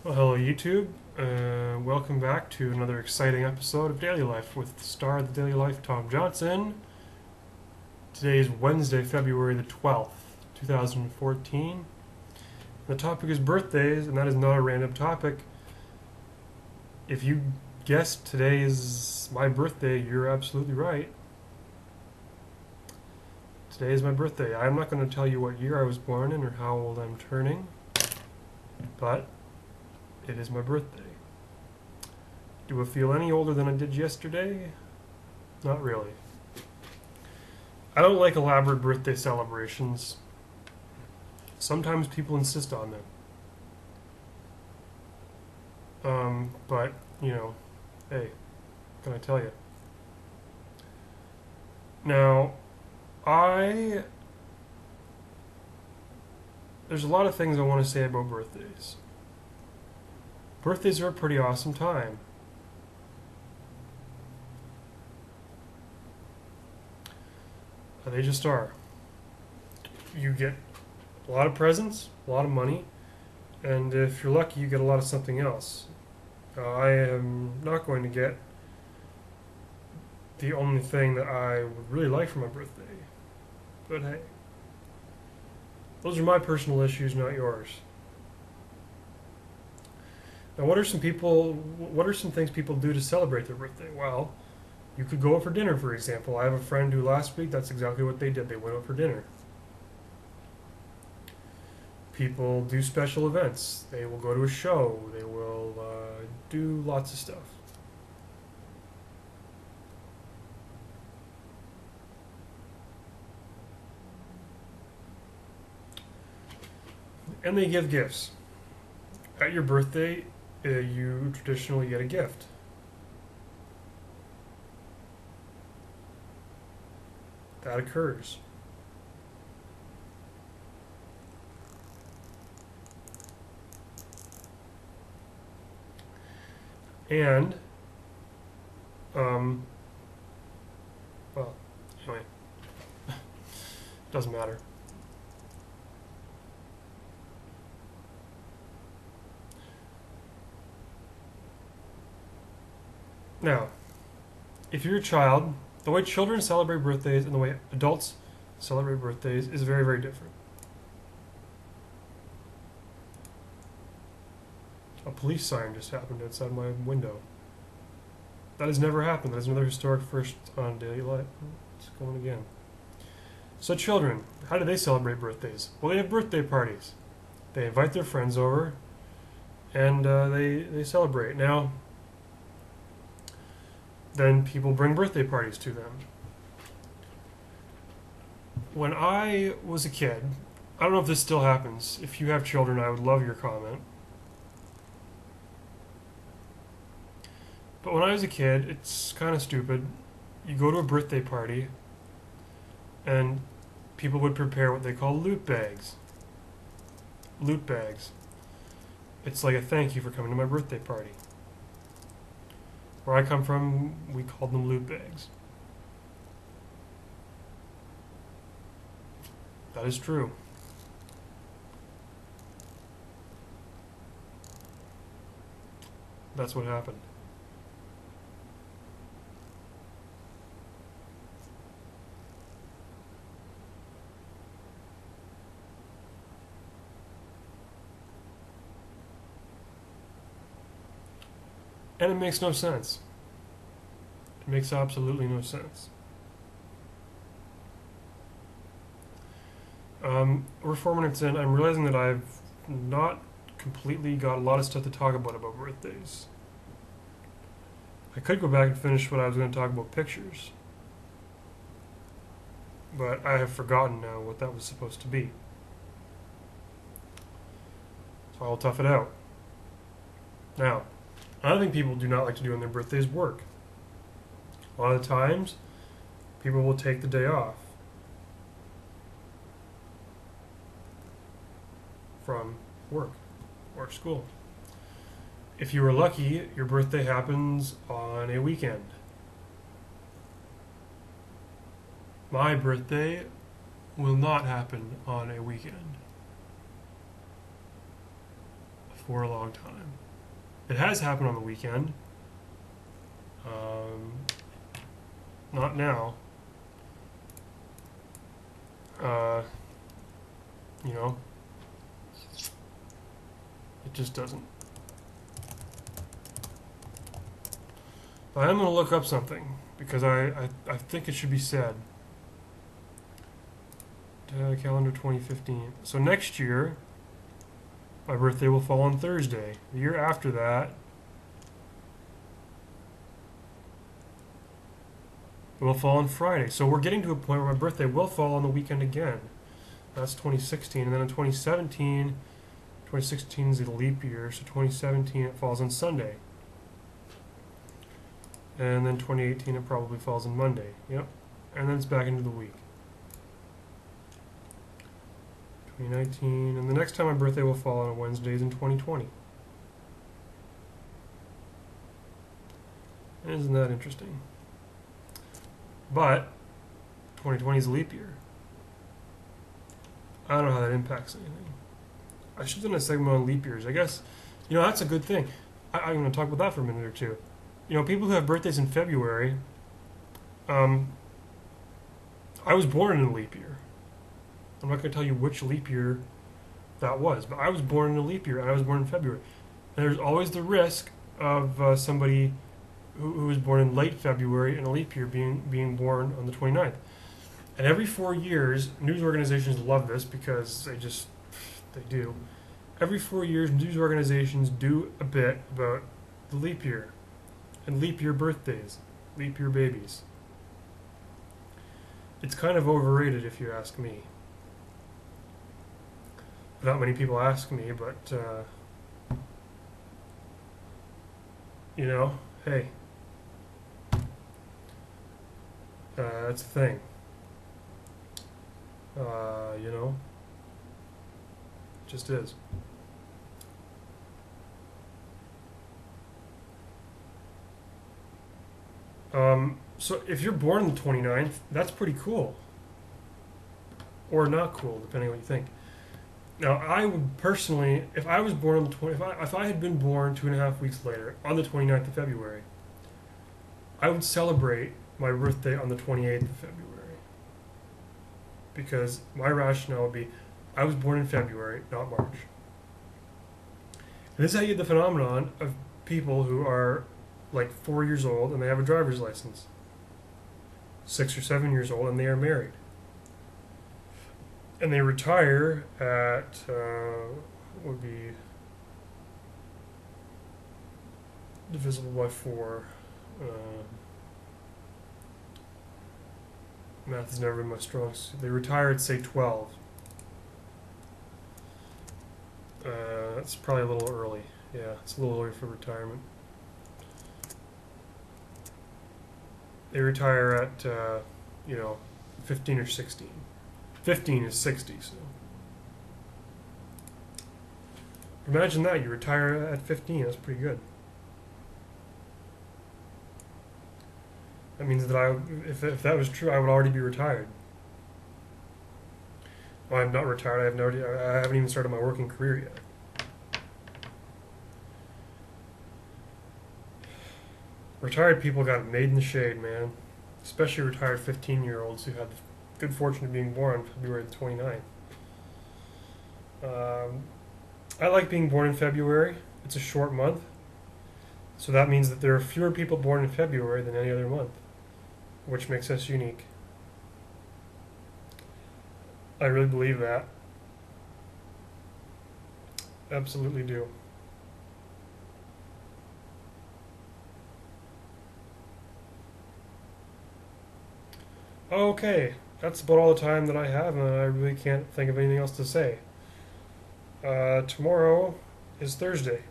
Well, hello YouTube. Welcome back to another exciting episode of Daily Life with the star of the Daily Life, Tom Johnson. Today is Wednesday, February the 12th, 2014. The topic is birthdays, and that is not a random topic. If you guessed today is my birthday, you're absolutely right. Today is my birthday. I'm not going to tell you what year I was born in or how old I'm turning, but it is my birthday. Do I feel any older than I did yesterday? Not really. I don't like elaborate birthday celebrations. Sometimes people insist on them. But, hey, what can I tell you? Now, I. There's a lot of things I want to say about birthdays. Birthdays are a pretty awesome time. They just are. You get a lot of presents, a lot of money, and if you're lucky, you get a lot of something else. I am not going to get the only thing that I would really like for my birthday, but hey, those are my personal issues, not yours. Now, What are some things people do to celebrate their birthday? Well, you could go out for dinner, for example. I have a friend who last week, that's exactly what they did. They went out for dinner. People do special events. They will go to a show. They will do lots of stuff. And they give gifts. At your birthday, you traditionally get a gift. That occurs. And, um, well, anyway, doesn't matter. Now, if you're a child, the way children celebrate birthdays and the way adults celebrate birthdays is very, very different. A police siren just happened outside my window. That has never happened. That is another historic first on Daily Life. It's going again. So, children, how do they celebrate birthdays? Well, they have birthday parties. They invite their friends over, and they celebrate. Now, then people bring birthday parties to them. When I was a kid, I don't know if this still happens. If you have children, I would love your comment. But when I was a kid, it's kind of stupid. You go to a birthday party, and people would prepare what they call loot bags. Loot bags. It's like a thank you for coming to my birthday party. Where I come from, we called them loot bags. That is true. That's what happened. And it makes no sense. It makes absolutely no sense. We're 4 minutes in. I'm realizing that I've not completely got a lot of stuff to talk about birthdays. I could go back and finish what I was going to talk about pictures, but I have forgotten now what that was supposed to be. So I'll tough it out. Now, another thing people do not like to do on their birthdays is work. A lot of times, people will take the day off from work or school. If you are lucky, your birthday happens on a weekend. My birthday will not happen on a weekend. for a long time. It has happened on the weekend. Not now. You know, it just doesn't. But I'm going to look up something because I think it should be said. Calendar 2015. So next year, my birthday will fall on Thursday. The year after that, it will fall on Friday. So we're getting to a point where my birthday will fall on the weekend again. That's 2016. And then in 2017, 2016 is a leap year, so 2017 it falls on Sunday. And then 2018 it probably falls on Monday. Yep. And then it's back into the week. 2019, and the next time my birthday will fall on a Wednesday is in 2020. Isn't that interesting? But 2020 is a leap year. I don't know how that impacts anything. I should have done a segment on leap years. I guess, that's a good thing. I'm going to talk about that for a minute or two. People who have birthdays in February, I was born in a leap year. I'm not going to tell you which leap year that was, but I was born in a leap year, and I was born in February. And there's always the risk of somebody who was born in late February in a leap year being born on the 29th. And every 4 years, news organizations love this because they do. Every 4 years, news organizations do a bit about the leap year and leap year birthdays, leap year babies. It's kind of overrated if you ask me. Not many people ask me, but, hey, that's the thing. It just is. So if you're born on the 29th, that's pretty cool. Or not cool, depending on what you think. Now, I would personally, if I was born on the if I had been born 2.5 weeks later, on the 29th of February, I would celebrate my birthday on the 28th of February. Because my rationale would be, I was born in February, not March. And this is how you get the phenomenon of people who are like 4 years old and they have a driver's license. 6 or 7 years old and they are married. And they retire at, would be divisible by 4. Math has never been my strong suit. They retire at, say, 12. That's probably a little early. Yeah, it's a little early for retirement. They retire at, 15 or 16. 15 is 60, so. Imagine that, you retire at 15, that's pretty good. That means that if that was true, I would already be retired. Well, I'm not retired, I haven't even started my working career yet. Retired people got it made in the shade, man. Especially retired 15-year-olds who had the good fortune of being born on February the 29th. I like being born in February. It's a short month. So that means that there are fewer people born in February than any other month, which makes us unique. I really believe that. Absolutely do. Okay, that's about all the time that I have, and I really can't think of anything else to say. Tomorrow is Thursday.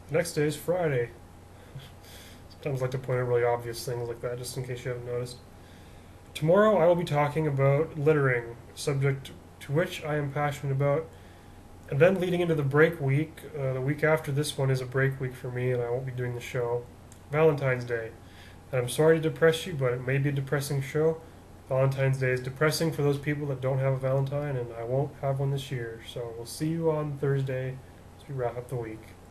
The next day is Friday. Sometimes I like to point out really obvious things like that, just in case you haven't noticed. Tomorrow I will be talking about littering, a subject to which I am passionate about. And then leading into the break week, the week after this one is a break week for me, and I won't be doing the show. Valentine's Day. And I'm sorry to depress you, but it may be a depressing show. Valentine's Day is depressing for those people that don't have a Valentine, and I won't have one this year. So we'll see you on Thursday. as we wrap up the week.